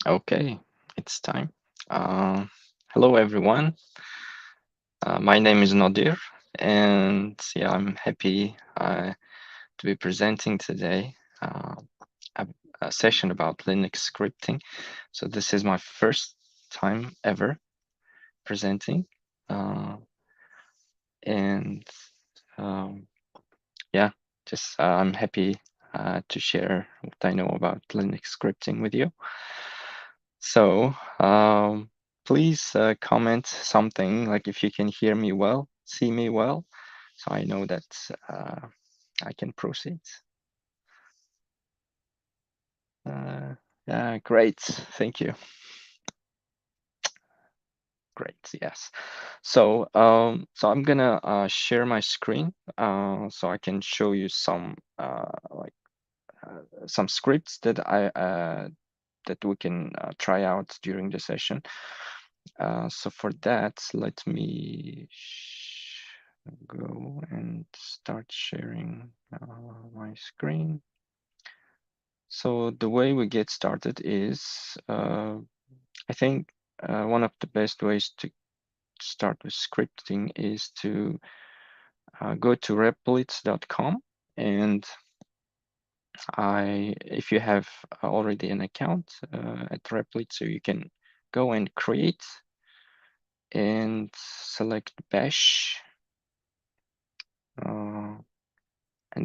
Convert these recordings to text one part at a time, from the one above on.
Okay, it's time. Hello, everyone. My name is Nadir, and yeah, I'm happy to be presenting today a, a session about Linux scripting. So this is my first time ever presenting, uh, and um, yeah, just I'm happy to share what I know about Linux scripting with you. So please comment something like if you can hear me well, see me well, so I know that I can proceed. Yeah, great. Thank you. Great. Yes. So I'm gonna share my screen so I can show you some scripts that we can try out during the session. So for that, let me go and start sharing my screen. So the way we get started is, I think one of the best ways to start with scripting is to go to replitz.com, and if you have already an account at Replitz, so you can go and create and select Bash, and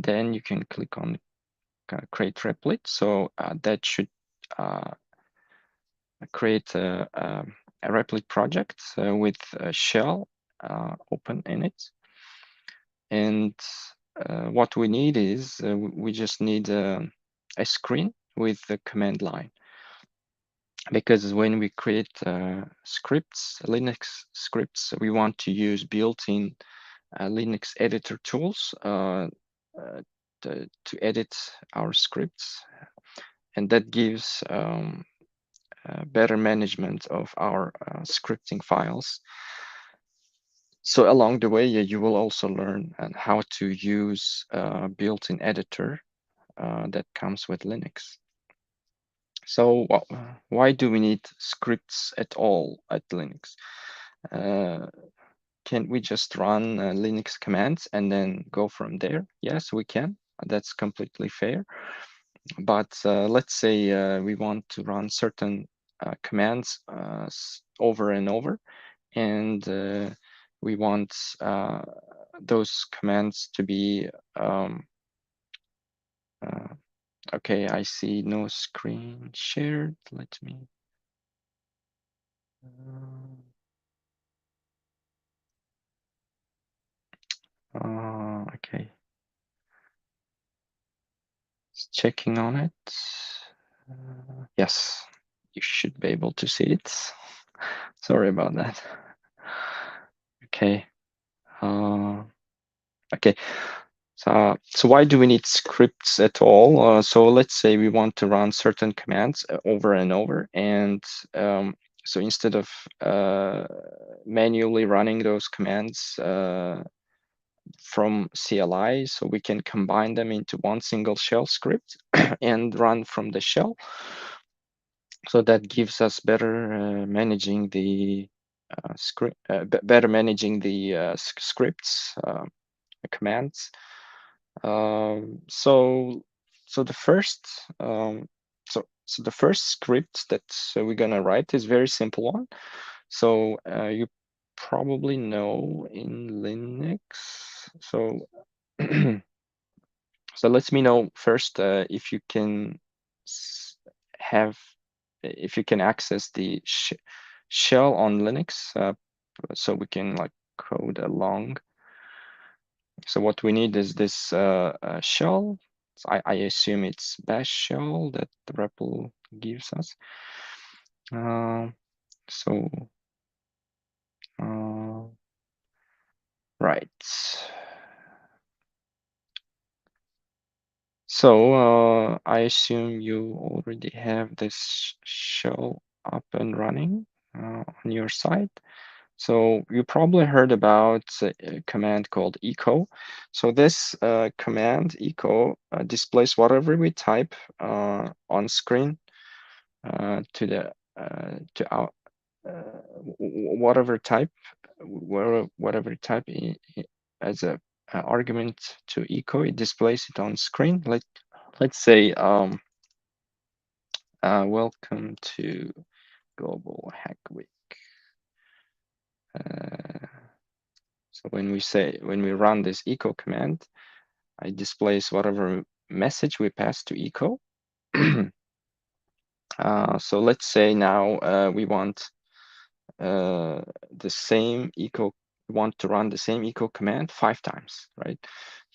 then you can click on create Replit. So that should create a Replit project with a shell open in it. And what we need is we just need a screen with the command line. Because when we create scripts, Linux scripts, we want to use built-in Linux editor tools to edit our scripts, and that gives better management of our scripting files. So along the way, you will also learn how to use a built-in editor that comes with Linux. So why do we need scripts at all at Linux? Uh, can we just run Linux commands and then go from there? Yes, we can. That's completely fair. But let's say we want to run certain commands over and over, and we want those commands to be okay. I see no screen shared. Let me. Okay, just checking on it. Yes, you should be able to see it. Sorry about that. Okay. Okay. So why do we need scripts at all? So let's say we want to run certain commands over and over, and so instead of manually running those commands from CLI, so we can combine them into one single shell script and run from the shell. So that gives us better managing the better managing the scripts commands. So the first so the first script that we're gonna write is very simple one. So you probably know in Linux. So so let me know first if you can have if you can access the shell on Linux, so we can like code along. So what we need is this shell. So I assume it's bash shell that the REPL gives us. Uh, so right. So I assume you already have this shell up and running on your side. So you probably heard about a command called echo. So this command echo displays whatever we type on screen. to the to our whatever type, whatever type as a argument to echo, it displays it on screen. Let's say welcome to Global Hack Week. So when we run this echo command, it displays whatever message we pass to echo. So let's say now we want the same echo, want to run the same echo command 5 times, right?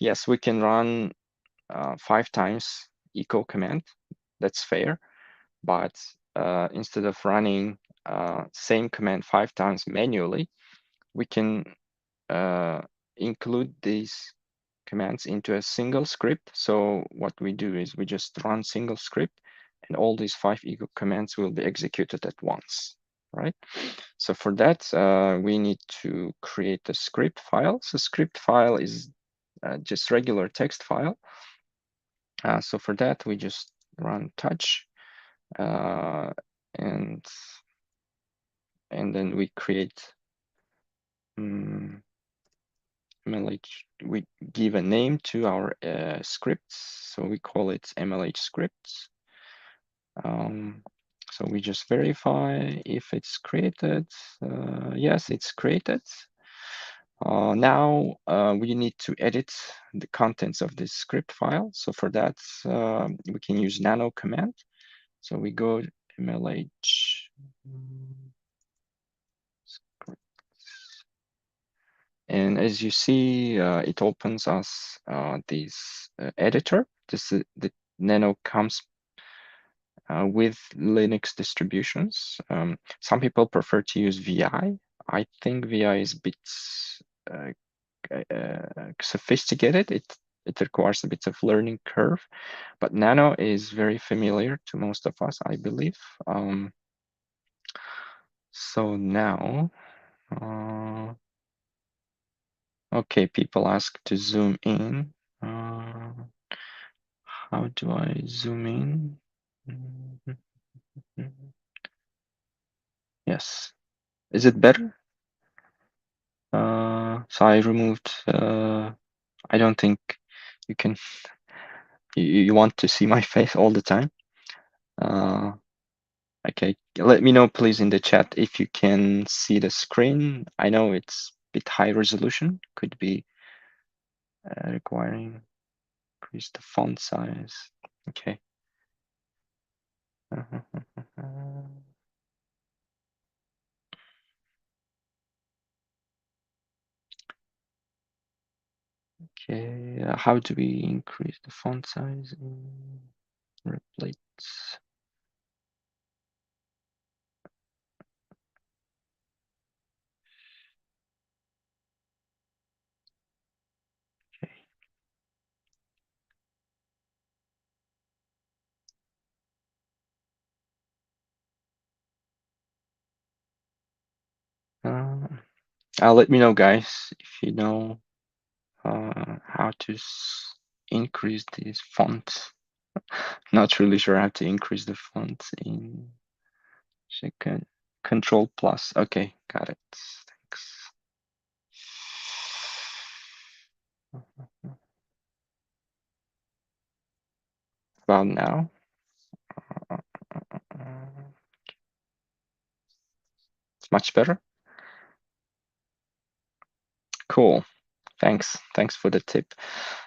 Yes, we can run 5 times echo command. That's fair. But instead of running same command 5 times manually, we can include these commands into a single script. So what we do is we just run single script, and all these 5 echo commands will be executed at once, right? So for that, we need to create a script file. So script file is just regular text file. So for that, we just run touch, and then we create MLH. We give a name to our scripts, so we call it MLH scripts. So we just verify if it's created. Yes, it's created. Now we need to edit the contents of this script file. So for that, we can use nano command. So we go to MLH scripts. And as you see, it opens us this editor. The nano comes with Linux distributions. Some people prefer to use VI. I think VI is a bit sophisticated. It requires a bit of learning curve, but Nano is very familiar to most of us, I believe. So now, okay, people ask to zoom in. How do I zoom in? Yes. Is it better? So I removed, I don't think you can, you want to see my face all the time. Okay, let me know please in the chat if you can see the screen. I know it's a bit high resolution, could be requiring increase the font size. Okay. Okay, how do we increase the font size in Replit? Okay. Let me know, guys, if you know how to increase this font. Not really sure how to increase the font in second. Control plus. Okay, got it. Thanks. About now. It's much better. Cool. Thanks. Thanks for the tip.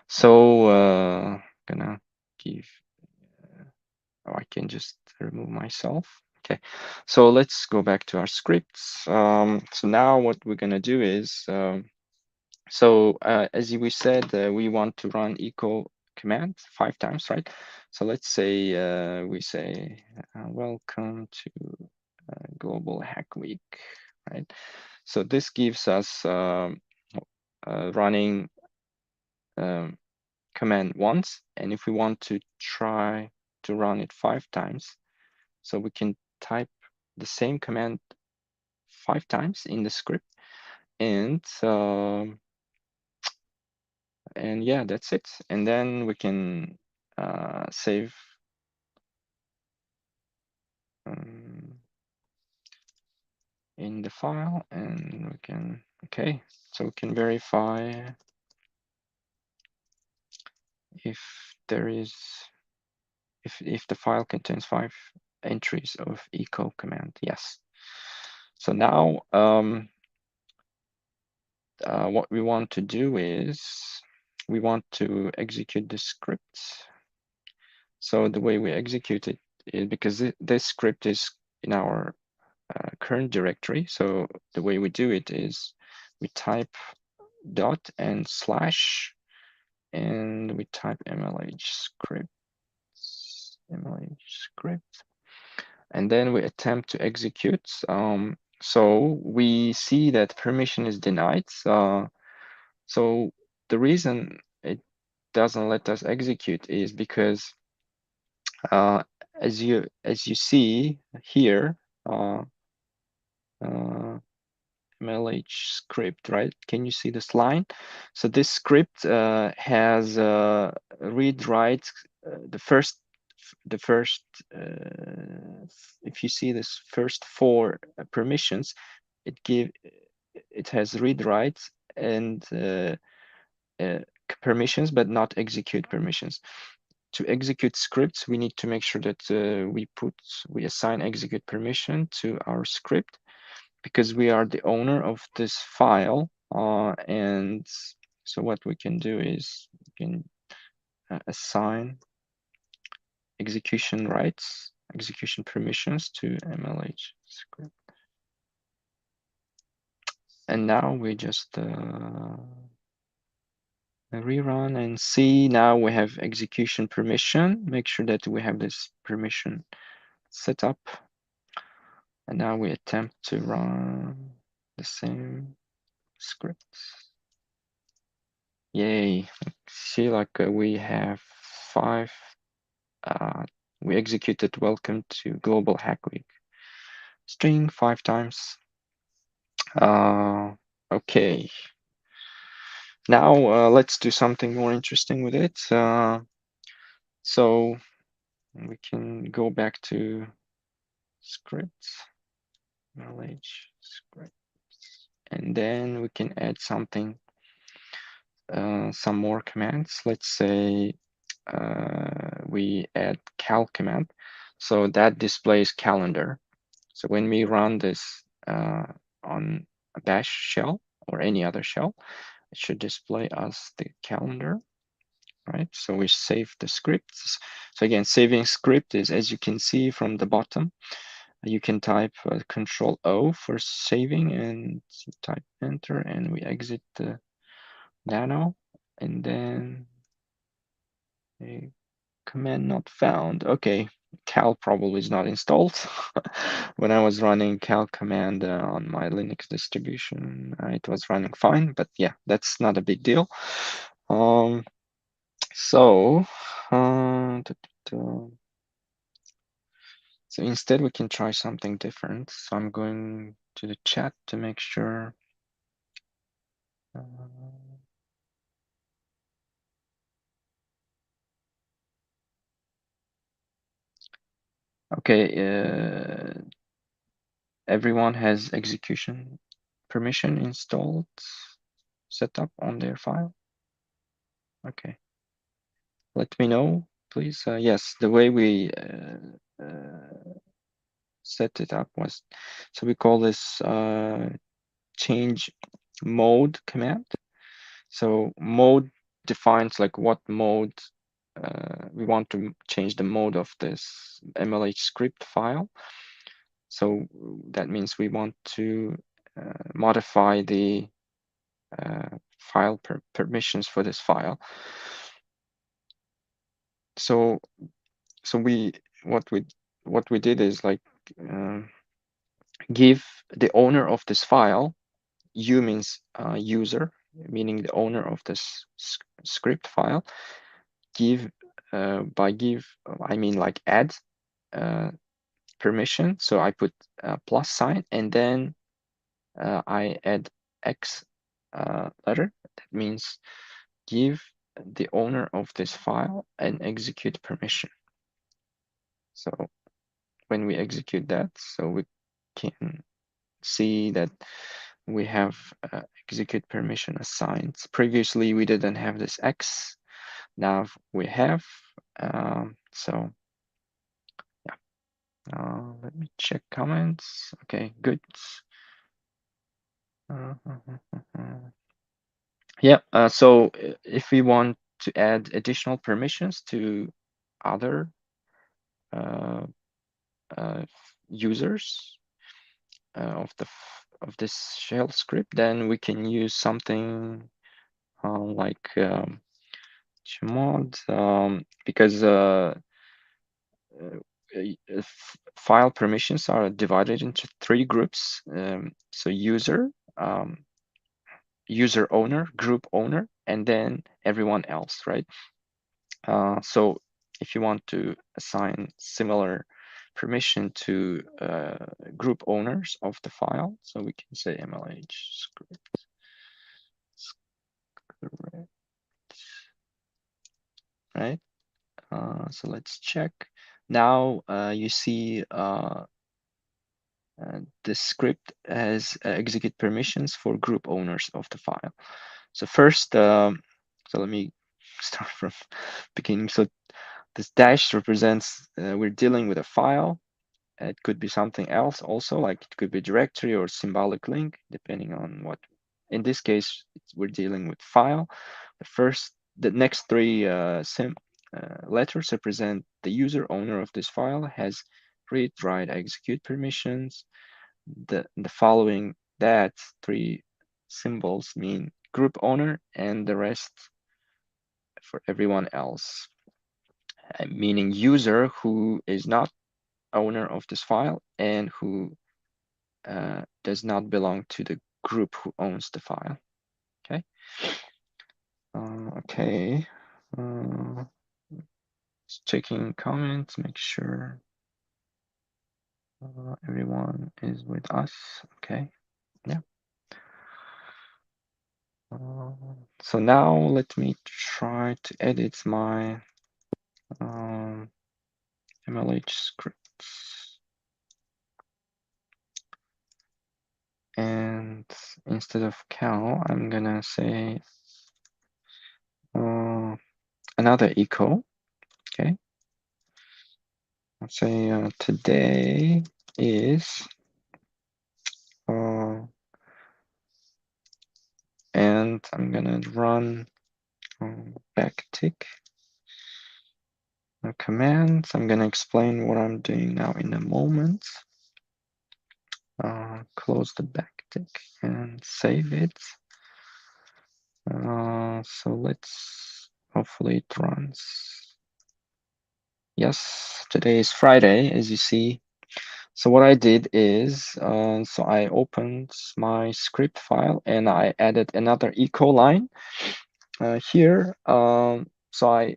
So gonna give. Oh, I can just remove myself. Okay. So let's go back to our scripts. So now what we're gonna do is. So as we said, we want to run echo command 5 times, right? So let's say we say welcome to Global Hack Week, right? So this gives us running command once, and if we want to try to run it 5 times, so we can type the same command 5 times in the script, and yeah, that's it. And then we can save in the file, and we can, okay, so we can verify if there is, if the file contains 5 entries of echo command. Yes. So now what we want to do is we want to execute the script. So the way we execute it is, because this script is in our current directory. So the way we do it is we type dot and slash, and we type mlh script, and then we attempt to execute. So we see that permission is denied. So the reason it doesn't let us execute is because as you see here, mlh script, right? Can you see this line? So this script has read write the first if you see this first 4 permissions, it has read write and permissions, but not execute permissions. To execute scripts, we need to make sure that we assign execute permission to our script, because we are the owner of this file. And so what we can do is we can assign execution rights, execution permissions to mlh script. And now we just rerun and see. Now we have execution permission. Make sure that we have this permission set up. And now we attempt to run the same script. Yay. See, like we have 5. We executed welcome to Global Hack Week string 5 times. Okay. Now let's do something more interesting with it. So we can go back to scripts, knowledge script, and then we can add something, some more commands. Let's say we add cal command, so that displays calendar. So when we run this on a bash shell or any other shell, it should display us the calendar, right? So we save the scripts. So again, saving script is, as you can see from the bottom, you can type Control O for saving and type enter, and we exit the nano, and then a command not found. Okay, cal probably is not installed. When I was running cal command on my Linux distribution, it was running fine, but yeah, that's not a big deal. So instead we can try something different. So I'm going to the chat to make sure. Okay, everyone has execution permission installed, set up on their file. Okay, let me know, please. Yes, the way we set it up was, so we call this change mode command. So mode defines like what mode we want to change the mode of this mlh script file. So that means we want to modify the file permissions for this file. So what we did is like give the owner of this file, u means user, meaning the owner of this script file, give I mean like add permission. So I put a plus sign, and then I add X letter. That means give the owner of this file an execute permission. So when we execute that, so we can see that we have execute permission assigned. Previously, we didn't have this X. Now we have. So yeah, let me check comments. Okay, good. Yeah, so if we want to add additional permissions to other users of this shell script, then we can use something like chmod, because file permissions are divided into 3 groups. So user, user owner, group owner, and then everyone else, right? So if you want to assign similar permission to group owners of the file, so we can say mlh script, right? So let's check. Now you see the script has execute permissions for group owners of the file. So first, so let me start from beginning. So this dash represents we're dealing with a file. It could be something else also, like it could be directory or symbolic link, depending on what. In this case, we're dealing with file. The next 3 letters represent the user owner of this file has read, write, execute permissions. The following that 3 symbols mean group owner, and the rest for everyone else, meaning user who is not owner of this file and who does not belong to the group who owns the file. Okay. Okay. Just checking comments, make sure everyone is with us. Okay. Yeah. So now let me try to edit my MLH scripts. And instead of cow, I'm gonna say another echo. Okay. Let's say today is, and I'm gonna run backtick commands. I'm gonna explain what I'm doing now in a moment. Close the backtick and save it. So let's, hopefully it runs. Yes, today is Friday, as you see. So what I did is, so I opened my script file and I added another echo line here. So I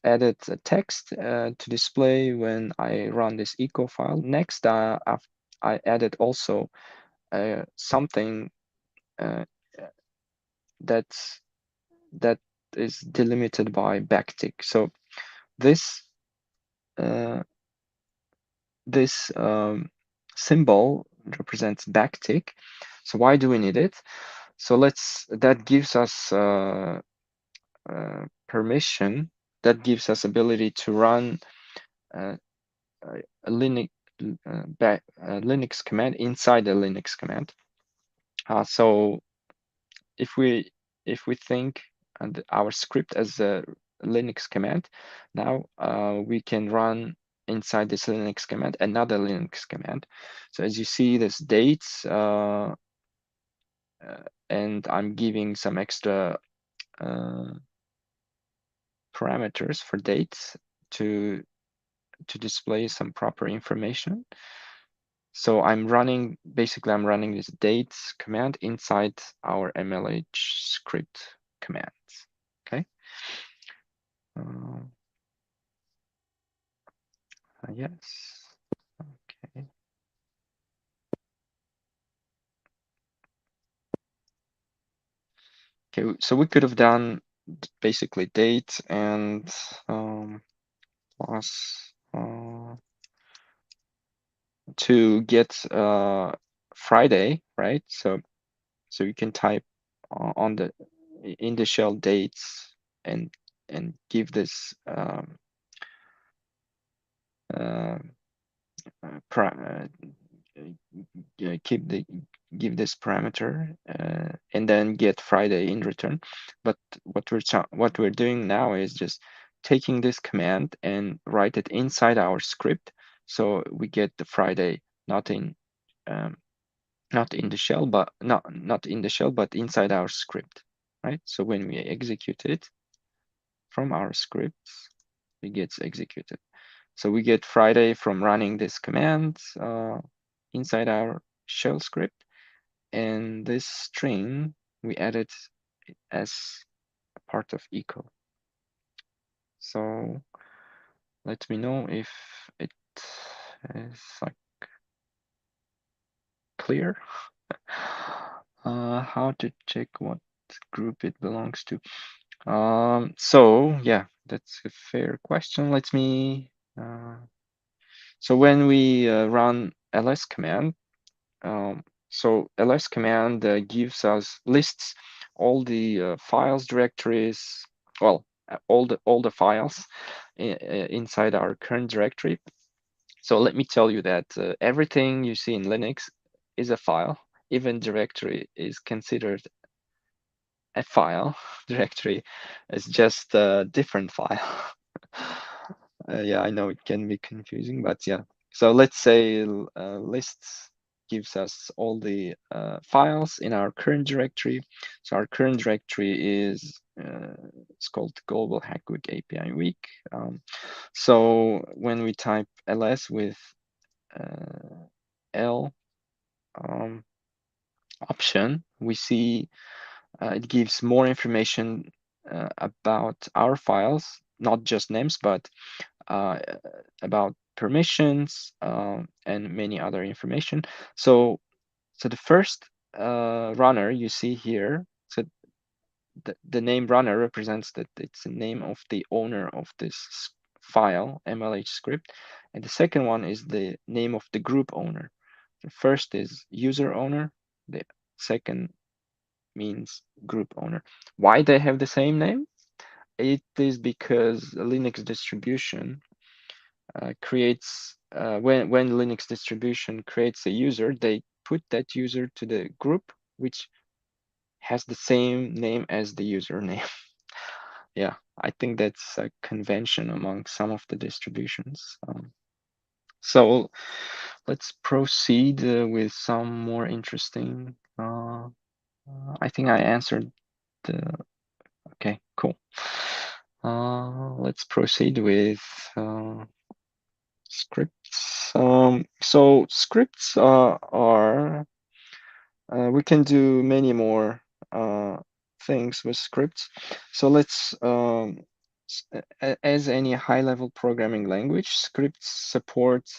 added a text to display when I run this echo file. Next, I added also something that is delimited by backtick. So this symbol represents backtick. So why do we need it? So that gives us permission, that gives us ability to run a Linux Linux command inside a Linux command. So if we think our script as a Linux command, now we can run inside this Linux command another Linux command. So as you see, this dates, and I'm giving some extra parameters for dates to display some proper information. So I'm running this dates command inside our MLH script commands. Okay. Yes. Okay. Okay. So we could have done basically date and plus to get Friday, right? So you can type on the in the shell dates and give this uh, keep the give this parameter and then get Friday in return. But what we're doing now is just taking this command and write it inside our script, so we get the Friday um, not in the shell, but not in the shell, but inside our script, right? So when we execute it from our scripts, it gets executed. So we get Friday from running this command inside our shell script, and this string we added as a part of echo. So let me know if it is like clear. How to check what group it belongs to. So yeah, that's a fair question. Let me. So when we run ls command, so ls command gives us lists all the files directories, well, all the files inside our current directory. So let me tell you that everything you see in Linux is a file. Even directory is considered a file. Directory is just a different file. Yeah, I know it can be confusing, but yeah. So let's say lists gives us all the files in our current directory. So our current directory is it's called Global Hack Week API Week. So when we type ls with L option, we see it gives more information about our files, not just names, but about permissions and many other information. So the first runner you see here, so the name runner represents that it's the name of the owner of this file, MLH script. And the second one is the name of the group owner. The first is user owner. The second means group owner. Why they have the same name? It is because a Linux distribution creates, when Linux distribution creates a user, they put that user to the group, which has the same name as the username. Yeah, I think that's a convention among some of the distributions. So let's proceed with some more interesting. I think I answered the. Okay, cool. Let's proceed with scripts. So scripts are we can do many more things with scripts. So let's as any high-level programming language, scripts support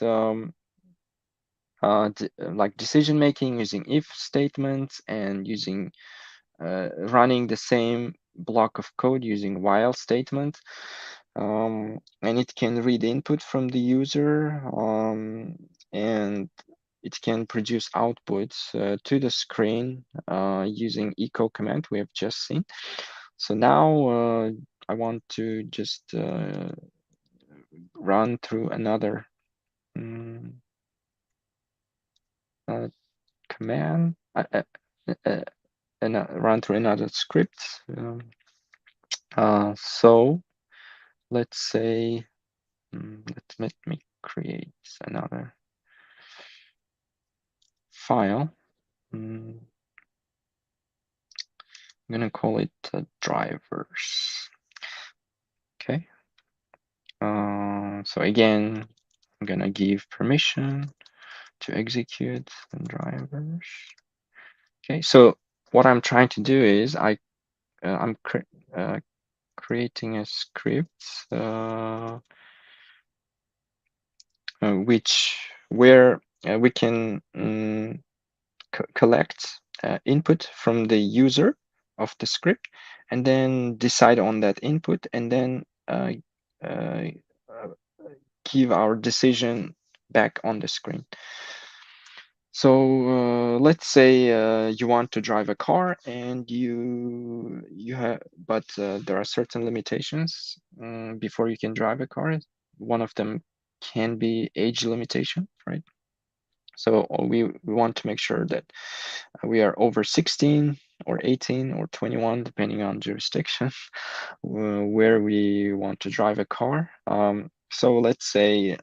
like decision making using if statements and using running the same block of code using while statement. And it can read input from the user and it can produce outputs to the screen using echo command we have just seen. So now I want to just run through another command and run through another script. So let's say, let me create another file. I'm gonna call it drivers. Okay. So again, I'm gonna give permission to execute the drivers. Okay. So what I'm trying to do is I'm creating a script where we can collect input from the user of the script and then decide on that input and then give our decision back on the screen. So let's say you want to drive a car and you have, but there are certain limitations before you can drive a car. One of them can be age limitation, right? So we want to make sure that we are over 16 or 18 or 21, depending on jurisdiction, where we want to drive a car. So let's say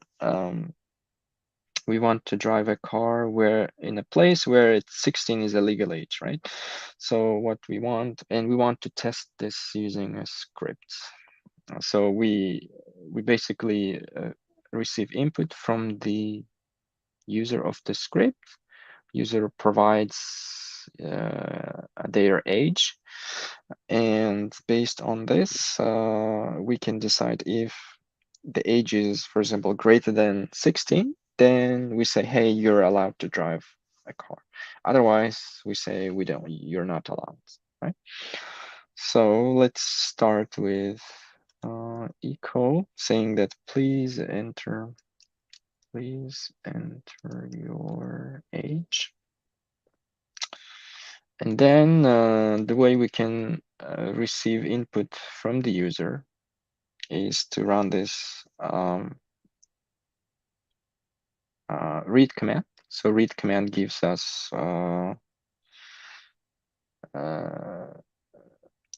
we want to drive a car where in a place where it's 16 is a legal age, right? So what we want, and we want to test this using a script. So we basically receive input from the user of the script. User provides their age, and based on this, we can decide if the age is, for example, greater than 16, then we say, hey, you're allowed to drive a car. Otherwise, we say you're not allowed, right? So let's start with echo saying that please enter your age. And then the way we can receive input from the user is to run this read command. So read command gives us,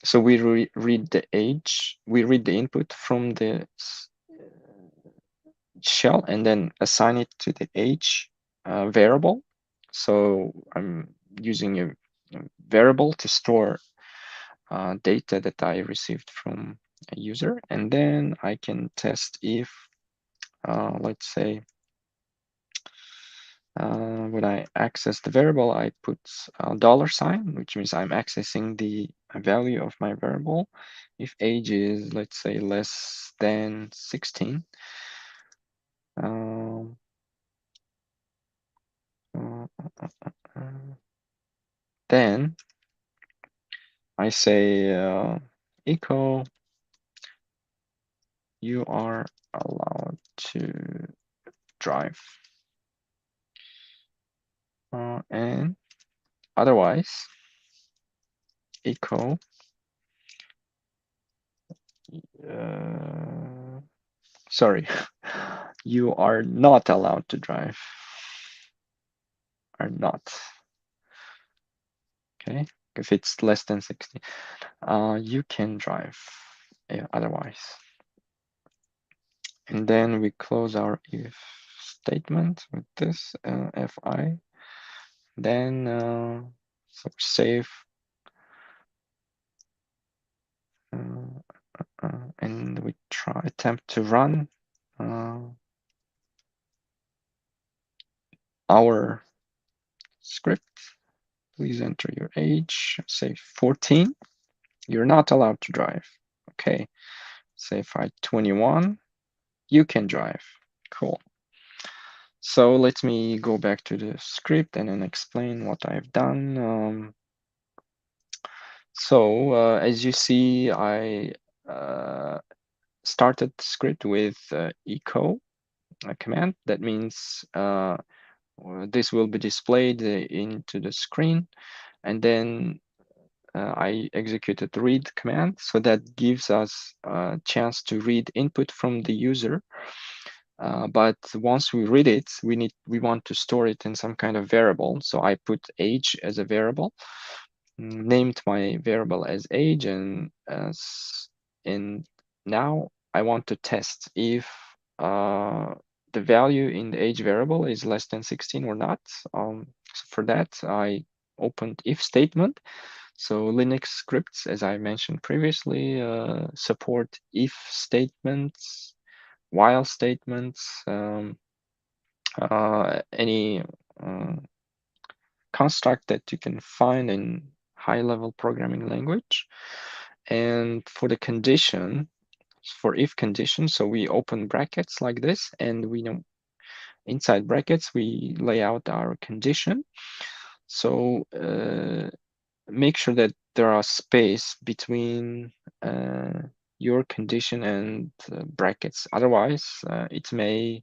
so we read the age, we read the input from the shell and then assign it to the age variable. So I'm using a variable to store data that I received from a user, and then I can test if, let's say, when I access the variable, I put a $, which means I'm accessing the value of my variable. If age is, let's say, less than 16, then I say echo, you are allowed to drive. And otherwise, echo, sorry, you are not allowed to drive. Are not. Okay, if it's less than 60, you can drive otherwise. And then we close our if statement with this fi. Then so save and we attempt to run our script. Please enter your age. Say 14. You're not allowed to drive. Okay. Say if I 21, you can drive. Cool. So let me go back to the script and then explain what I've done. So as you see, I started the script with echo command. That means this will be displayed into the screen, and then I executed the read command. So that gives us a chance to read input from the user. But once we read it, we want to store it in some kind of variable. So I put age as a variable, named my variable as age, and now I want to test if the value in the age variable is less than 16 or not. So for that, I opened if statement. So Linux scripts, as I mentioned previously, support if statements, while statements, any construct that you can find in high-level programming language. And for the condition, for if condition, so we open brackets like this, and we know inside brackets we lay out our condition. So make sure that there are space between your condition and brackets. Otherwise, it may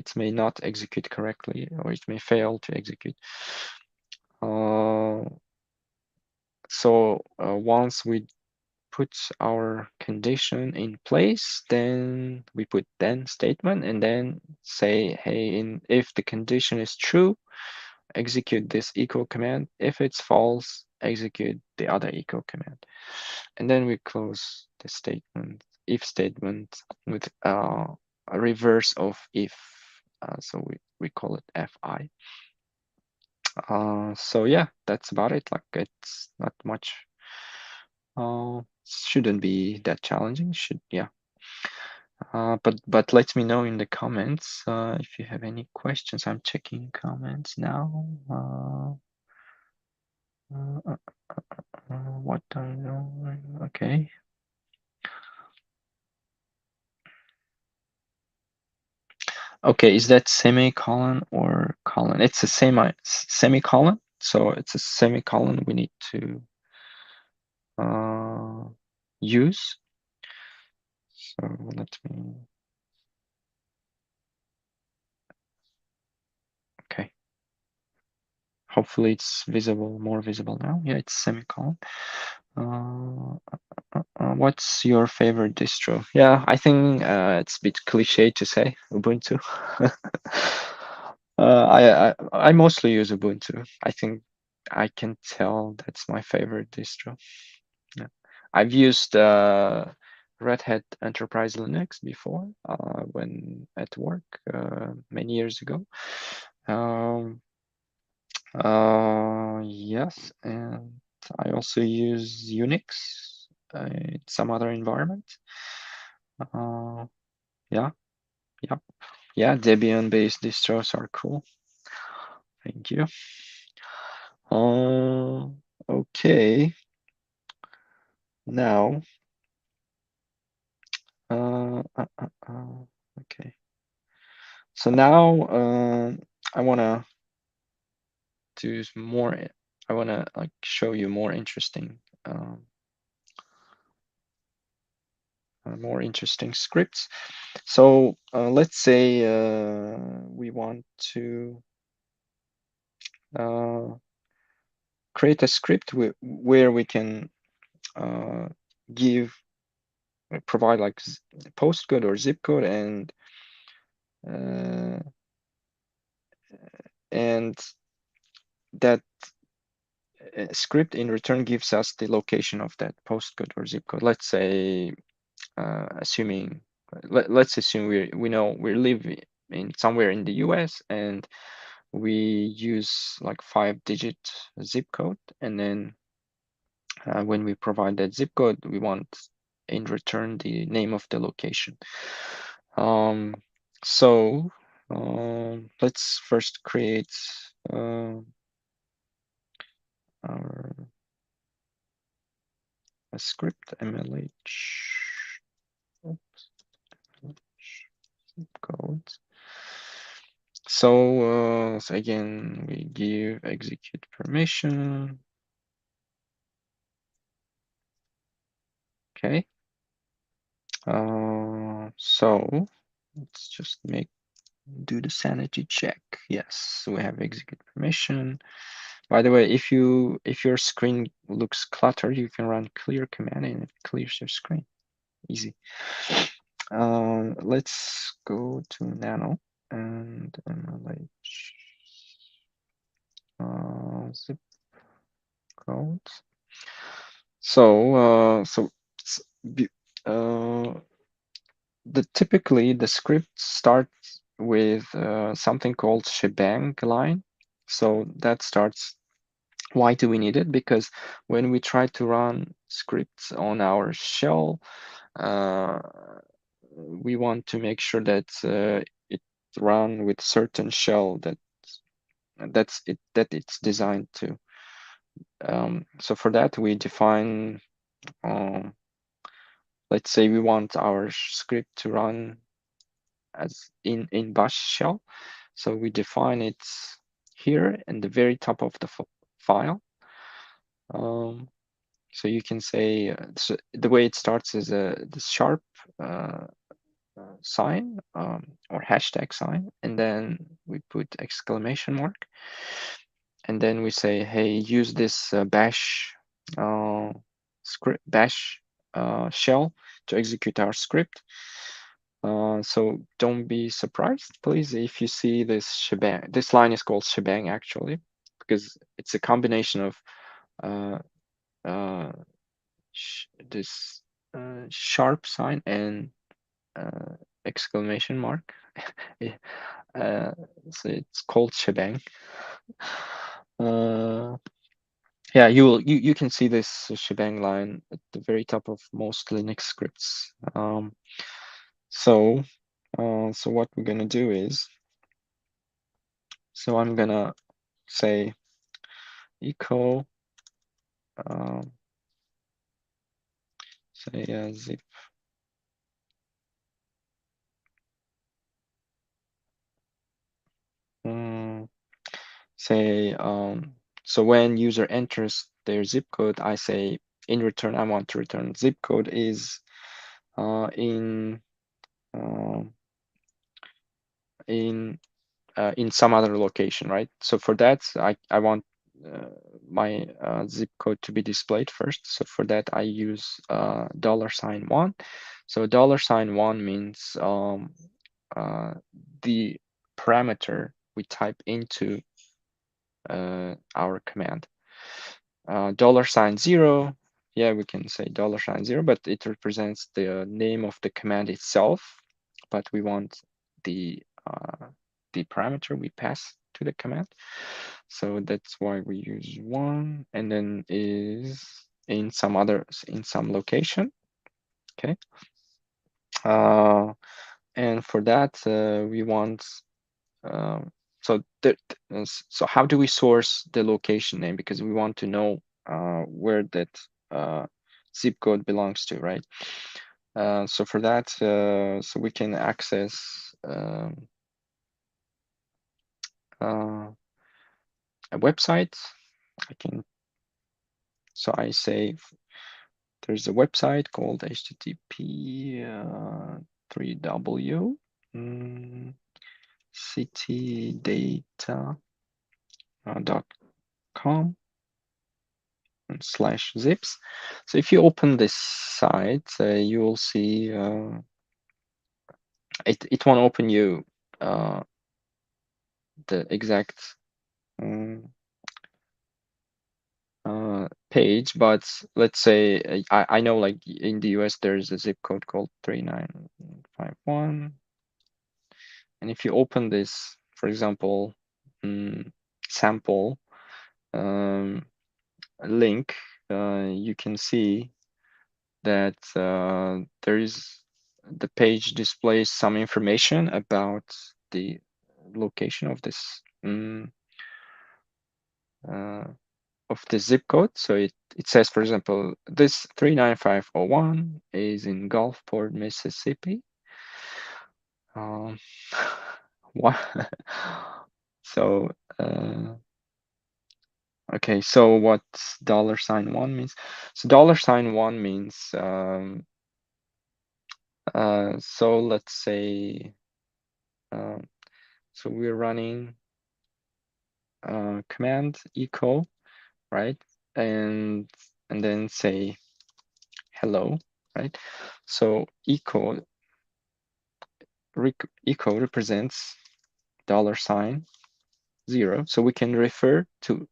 it may not execute correctly, or it may fail to execute. So once we put our condition in place, then we put then statement and then say, hey, if the condition is true, execute this equal command. If it's false, execute the other equal command. And then we close the statement, if statement, with a reverse of if. So we call it fi. So yeah, that's about it. Like, it's not much. Shouldn't be that challenging. Yeah. But let me know in the comments if you have any questions. I'm checking comments now. What I know? Okay. Okay, is that semicolon or colon? It's a semicolon. So it's a semicolon we need to use. So let me. Okay. Hopefully it's visible, more visible now. Yeah, it's semicolon. What's your favorite distro? Yeah, I think it's a bit cliche to say Ubuntu. I mostly use Ubuntu. I think I can tell that's my favorite distro. Yeah. I've used Red Hat Enterprise Linux before when at work many years ago. Yes, and I also use Unix in some other environment. Yeah, yep, yeah. Debian-based distros are cool. Thank you. Okay. Now, okay. So now, I wanna do more. I wanna like show you more interesting scripts. So let's say we want to create a script where we can provide like postcode or zip code, and that script in return gives us the location of that postcode or zip code. Let's say, let's assume we know we live in somewhere in the US, and we use like 5-digit zip code, and then when we provide that zip code, we want in return the name of the location. So let's first create a script, mlh zip code. So again, we give execute permission. Okay. So let's just do the sanity check. Yes, we have execute permission. By the way, if your screen looks cluttered, you can run clear command and it clears your screen. Easy. Let's go to nano and mlh zip code. So typically the script starts with something called shebang line. So that starts. Why do we need it? Because when we try to run scripts on our shell, we want to make sure that it run with certain shell that it's designed to. So for that we define, let's say we want our script to run as in bash shell. So we define it here in the very top of the file. So you can say so the way it starts is the sharp sign or hashtag sign, and then we put exclamation mark, and then we say, hey, use this bash script, bash shell to execute our script. So don't be surprised, please, if you see this shebang. This line is called shebang, actually, because it's a combination of uh, uh, this sharp sign and exclamation mark. So it's called shebang. Yeah, you can see this shebang line at the very top of most Linux scripts. So what we're gonna do is, so I'm gonna say echo say zip say so when user enters their zip code, I say in return I want to return zip code is in in in some other location, right? So for that, I want my zip code to be displayed first. So for that, I use $1. So $1 means the parameter we type into our command. $0, yeah, we can say $0, but it represents the name of the command itself. But we want the parameter we pass to the command. So that's why we use 1, and then is in some location. Okay. And for that, we want so so how do we source the location name, because we want to know where that zip code belongs to, right? So for that, so we can access a website. I say there's a website called http 3w citydata.com /zips. So if you open this site, you will see it won't open you the exact page, but let's say I know, like in the US there's a zip code called 3951, and if you open this, for example, sample link, you can see that there is the page displays some information about the location of this zip code. So it says, for example, this 39501 is in Gulfport, Mississippi. What? So okay, so what $1 means? So $1 means so let's say so we're running command echo, right? And then say hello, right? So echo represents $0. So we can refer to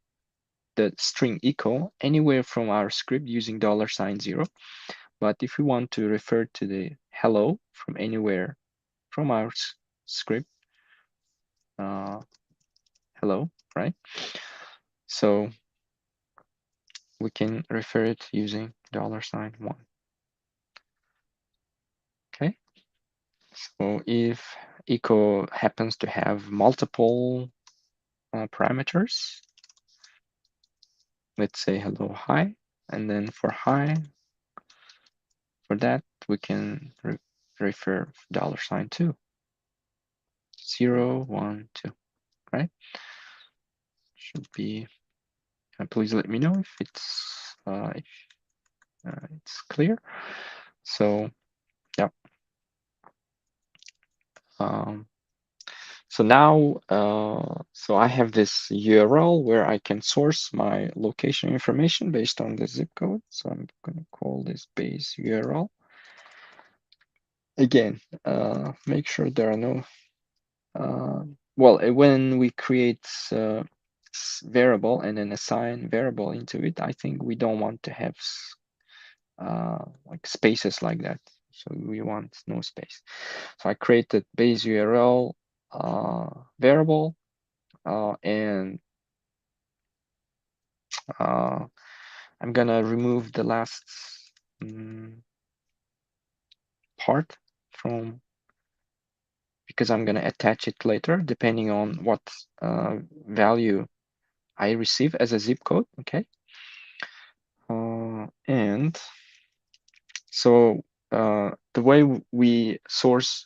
the string echo anywhere from our script using $0. But if we want to refer to the hello from anywhere from our script, hello, right? So we can refer it using $1. Okay. So if echo happens to have multiple parameters, let's say hello, hi, and then for hi, for that we can refer $2. 0, 1, 2, right? Should be. Please let me know if it's clear. So yeah. So now, so I have this URL where I can source my location information based on the zip code. So I'm going to call this base URL. Again, make sure there are no, well, when we create variable and then assign variable into it, I think we don't want to have like spaces like that. So we want no space. So I created base URL variable, and I'm gonna remove the last part from, because I'm gonna attach it later depending on what value I receive as a zip code. Okay, and so the way we source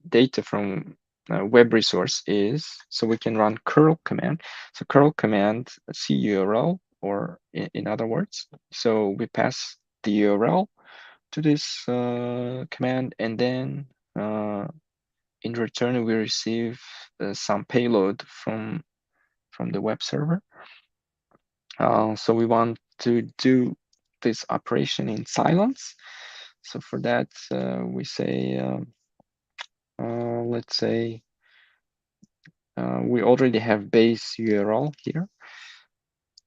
data from web resource is, so we can run curl command. So curl command curl, or in other words, so we pass the URL to this command, and then in return we receive some payload from the web server. So we want to do this operation in silence. So for that we say let's say we already have base URL here,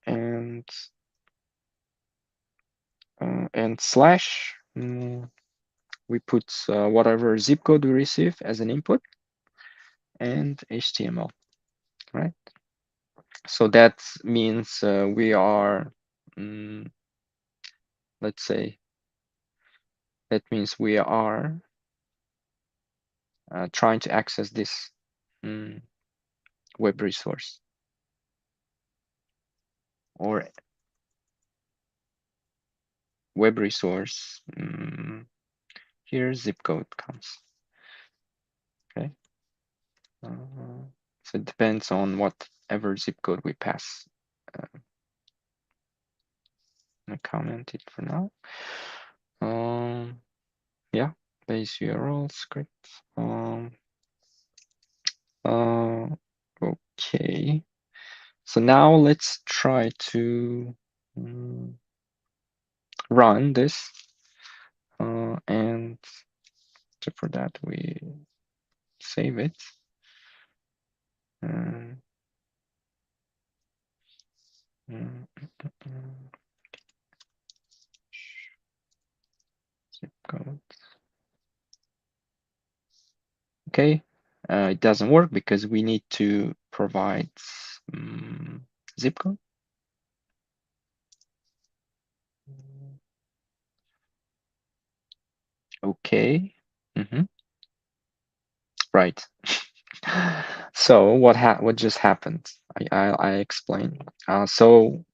and slash, we put whatever zip code we receive as an input, and HTML, right? So that means we are, let's say, that means we are trying to access this web resource, or web resource. Here zip code comes. Okay. So it depends on whatever zip code we pass. I comment it for now. Yeah, base URL script. Okay. So now let's try to run this, and so for that we save it. Zip code. Okay, it doesn't work because we need to provide zip code. Okay. Right. So what just happened? I explain. So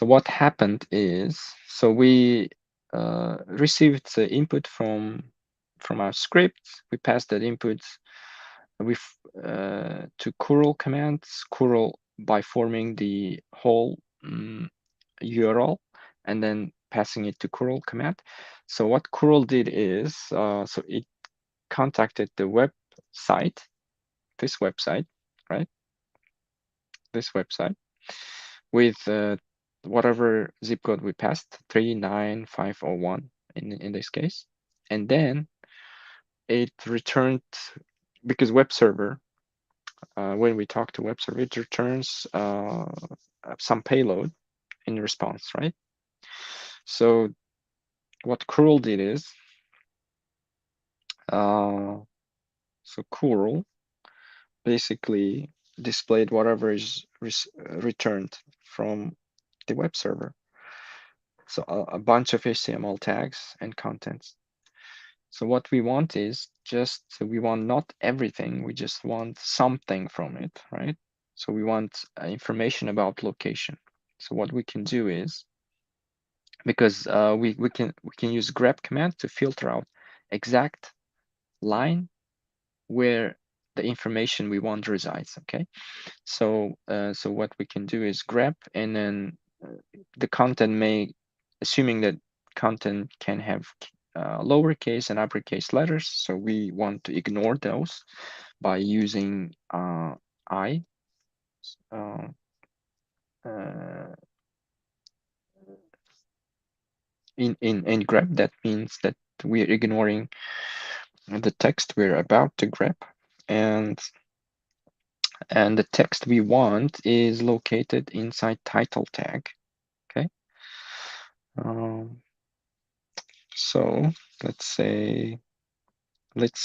what happened is, so we received the input from our script. We passed that input with to curl commands, curl by forming the whole URL and then passing it to curl command. So what curl did is, so it contacted the website, this website, right? This website with whatever zip code we passed, 39501 in this case, and then it returned, because web server, when we talk to web server, it returns some payload in response, right? So what curl did is, so curl basically displayed whatever is returned from the web server. So a bunch of HTML tags and contents. So what we want is just, so we want not everything, we just want something from it, right? So we want information about location. So what we can do is, because we can use grep command to filter out exact line where the information we want resides. Okay, so so what we can do is grep, and then the content may, assuming that content can have lowercase and uppercase letters. So we want to ignore those by using I. Uh, uh, in grep, that means that we're ignoring the text we're about to grep, and the text we want is located inside title tag. Okay. Um, so let's see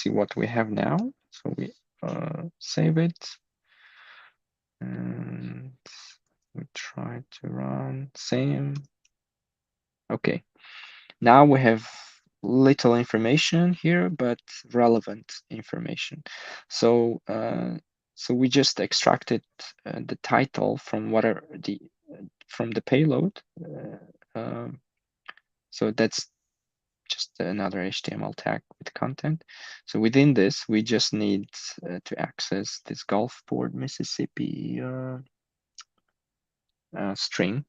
what we have now. So we save it, and we try to run same. Okay, now we have little information here, but relevant information. So so we just extracted the title from whatever from the payload. So that's just another HTML tag with content. So within this, we just need to access this Gulfport, Mississippi string.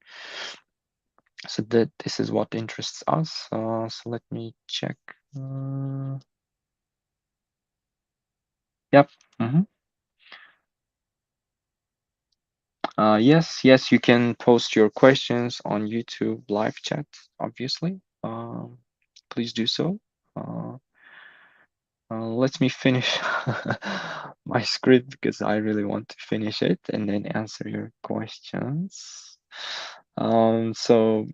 So that this is what interests us. So let me check. Yep. Yes, you can post your questions on YouTube live chat, obviously. Please do so. Let me finish my script because I really want to finish it and then answer your questions. So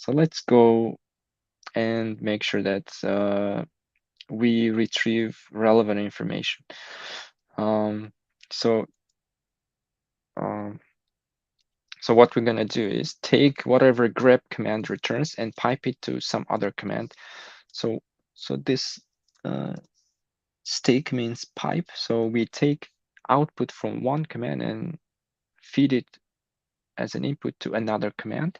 let's go and make sure that we retrieve relevant information. So So what we're going to do is take whatever grep command returns and pipe it to some other command. So this stick means pipe. So we take output from one command and feed it as an input to another command.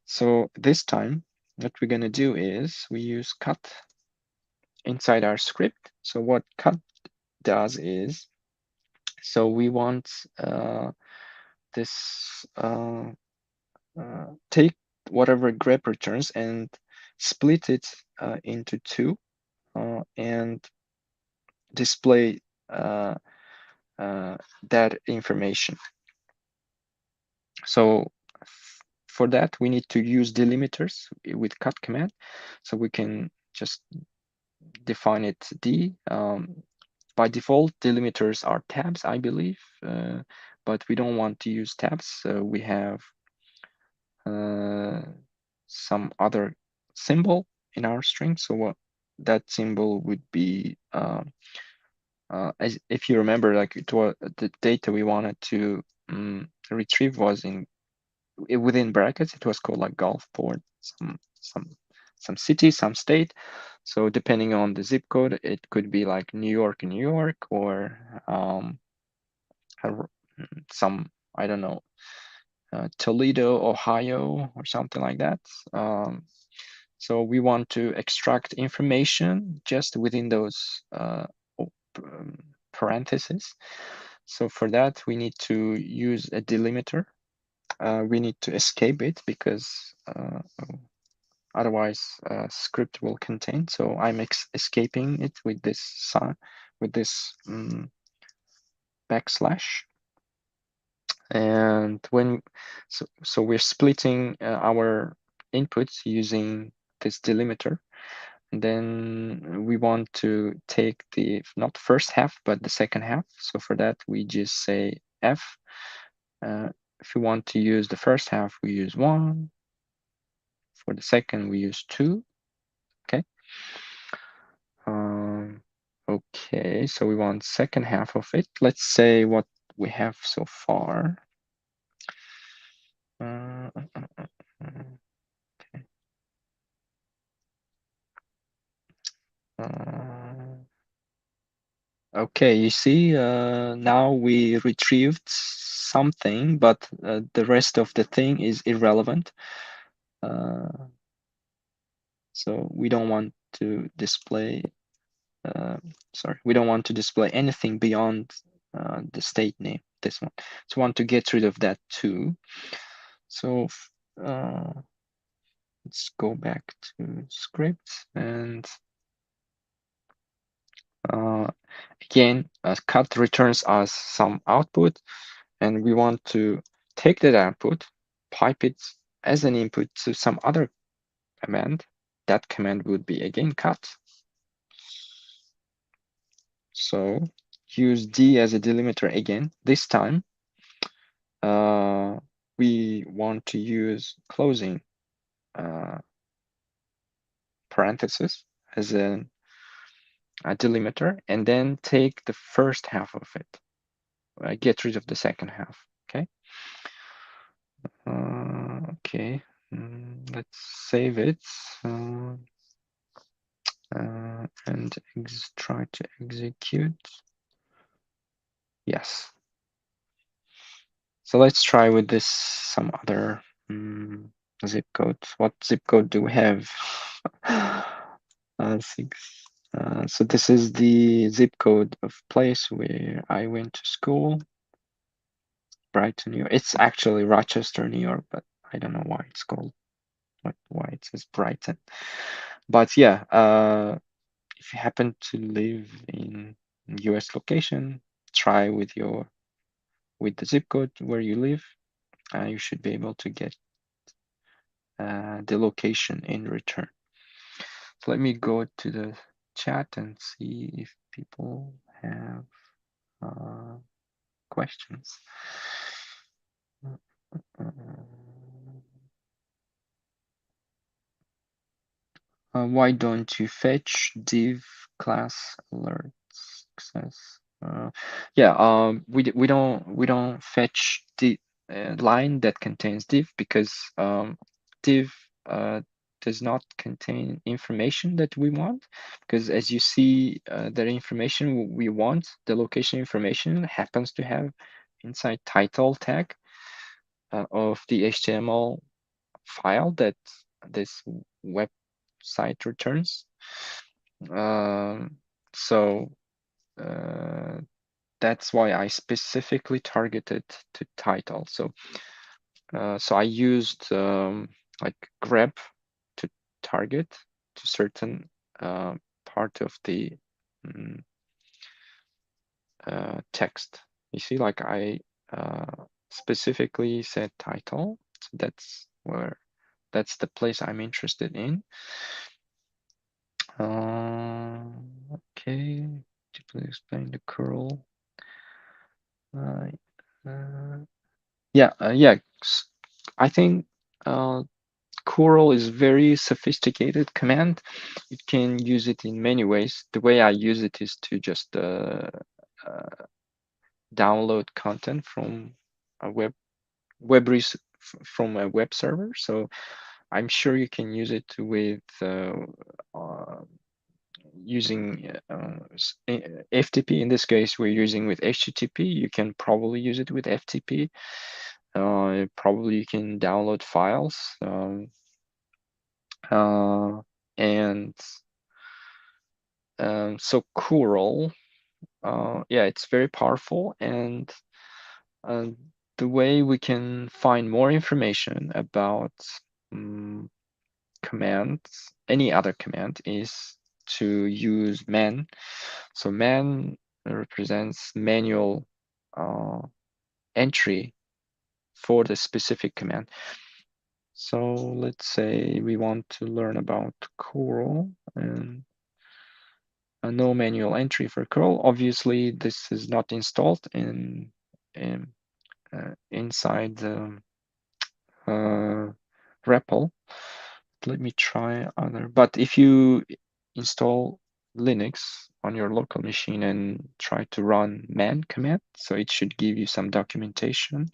So this time, what we're going to do is we use cut inside our script. So what cut does is, so we want this take whatever grep returns and split it into two and display that information. So for that, we need to use delimiters with cut command. So we can just define it D. By default, delimiters are tabs, I believe, but we don't want to use tabs. So we have some other symbol in our string. So what that symbol would be, as if you remember, like it was the data we wanted to retrieve was within brackets. It was called like Gulfport, some city, some state. So depending on the zip code, it could be like New York, or some, I don't know, Toledo, Ohio, or something like that. So we want to extract information just within those parentheses. So for that, we need to use a delimiter. We need to escape it because otherwise script will contain. So I'm escaping it with this sign, with this backslash. And when so we're splitting our inputs using this delimiter. And then we want to take the not first half but the second half. So for that we just say f. If we want to use the first half, we use 1. For the second, we use 2. Okay. Okay, so we want second half of it. Let's say what we have so far. Okay. Okay, you see, now we retrieved something, but the rest of the thing is irrelevant. So we don't want to display, sorry, we don't want to display anything beyond the state name, this one. So we want to get rid of that too. So let's go back to script and again, cut returns us some output, and we want to take that output, pipe it as an input to some other command. That command would be again cut. So use D as a delimiter again. This time, we want to use closing parenthesis as a delimiter, and then take the first half of it. Get rid of the second half. Okay. Okay. Let's save it and try to execute. Yes. So let's try with this some other zip code. What zip code do we have? 6. So this is the zip code of place where I went to school. Brighton, New York. It's actually Rochester, New York, but I don't know why it's called, why it says Brighton. But yeah, if you happen to live in US location, try with the zip code where you live. You should be able to get the location in return. So let me go to the chat and see if people have questions. Why don't you fetch div class alert success? Yeah, we don't fetch the line that contains div because div does not contain information that we want, because as you see, the information we want, the location information, happens to have inside title tag of the HTML file that this website returns. So that's why I specifically targeted to title. So I used like grep to target to certain part of the text. You see, like I specifically said title. So that's the place I'm interested in. Okay, to please explain the curl. Yeah, I think curl is very sophisticated command. You can use it in many ways. The way I use it is to just download content from a from a web server. So I'm sure you can use it with using FTP. In this case, we're using with HTTP. You can probably use it with FTP. Probably you can download files. And so curl, yeah, it's very powerful. And the way we can find more information about commands, any other command, is to use man. So man represents manual entry for the specific command. So let's say we want to learn about curl, and no manual entry for curl. Obviously, this is not installed inside the REPL. Let me try other. But if you install Linux on your local machine and try to run man command, so it should give you some documentation.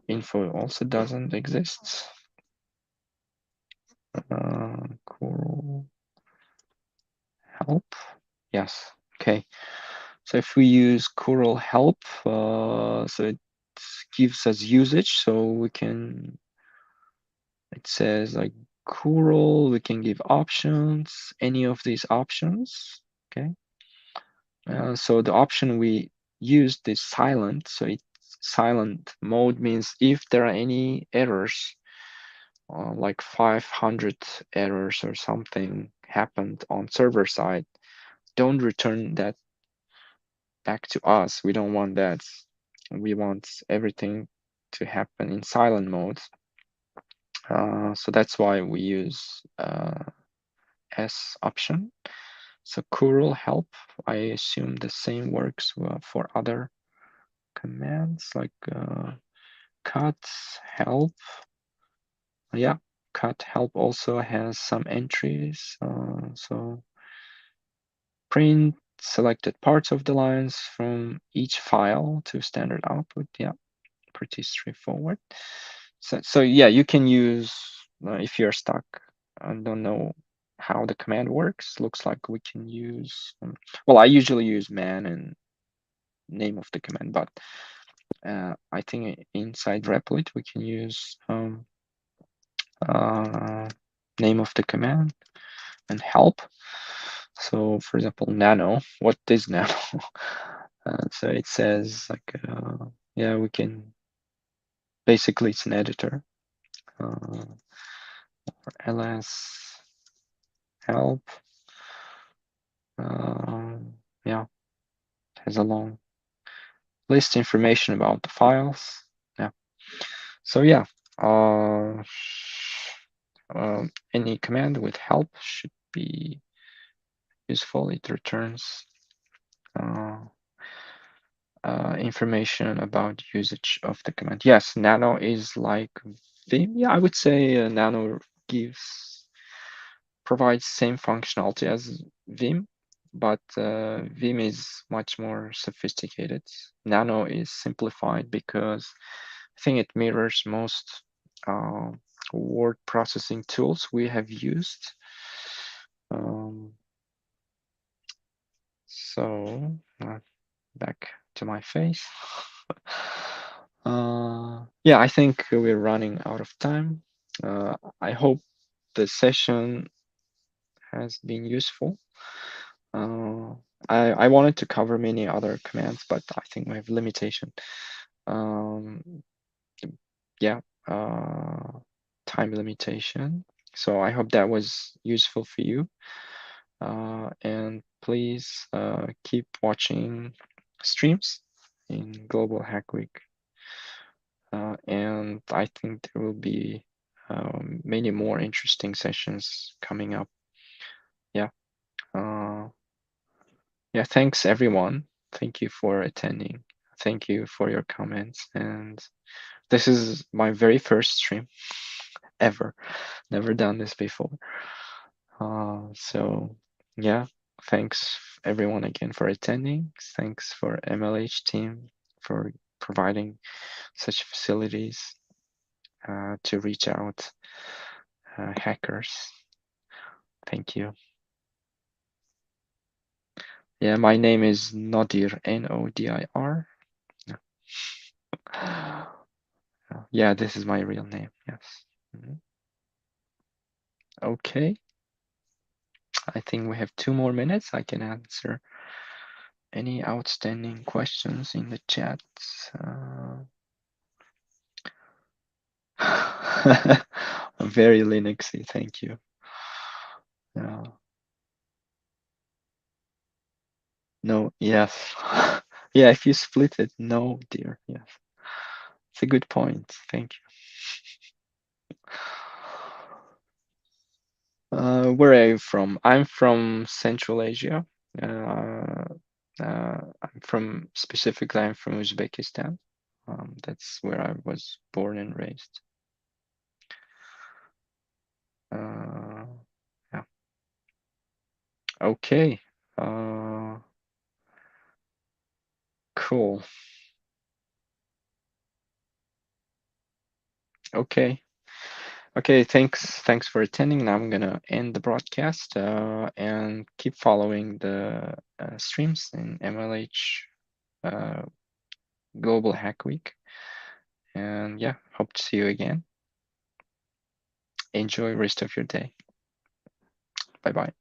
Info also doesn't exist. Curl help. Yes. Okay. So if we use curl help, so it gives us usage, so we can, it says like curl, we can give options, any of these options. Okay. So the option we used is silent. So it's silent mode means if there are any errors like 500 errors or something happened on server side, don't return that back to us. We don't want that. We want everything to happen in silent mode. So that's why we use S option. So curl help, I assume the same works for other commands like cut help. Yeah, cut help also has some entries. So print selected parts of the lines from each file to standard output. Yeah, pretty straightforward. So yeah, you can use if you're stuck and don't know how the command works. Looks like we can use. Well, I usually use man and name of the command, but I think inside Replit we can use name of the command and help. So for example, nano, what is nano? So it says like, yeah, we can, basically it's an editor. ls help. Yeah, it has a long list information about the files. Yeah. So yeah, any command with help should be useful. It returns information about usage of the command. Yes, nano is like Vim. Yeah, I would say nano provides same functionality as Vim, but Vim is much more sophisticated. Nano is simplified because I think it mirrors most word processing tools we have used. So back to my face. Yeah, I think we're running out of time. I hope the session has been useful. I wanted to cover many other commands, but I think we have limitation. Yeah, time limitation. So I hope that was useful for you. And please keep watching streams in Global Hack Week. And I think there will be many more interesting sessions coming up. Yeah. Yeah, thanks everyone. Thank you for attending. Thank you for your comments. And this is my very first stream ever. Never done this before. So yeah, thanks everyone again for attending. Thanks for MLH team for providing such facilities to reach out hackers. Thank you. Yeah, my name is Nodir, Nodir. Yeah, this is my real name. Yes. Okay. I think we have 2 more minutes. I can answer any outstanding questions in the chat. Very Linuxy, thank you. No, yes. Yeah, if you split it, no, dear. Yes. It's a good point. Thank you. Where are you from? I'm from Central Asia. I'm from, specifically, I'm from Uzbekistan. That's where I was born and raised. Yeah. Okay. Cool. Okay. Okay, thanks for attending. Now I'm gonna end the broadcast and keep following the streams in MLH Global Hack Week. And yeah, hope to see you again. Enjoy the rest of your day. Bye bye.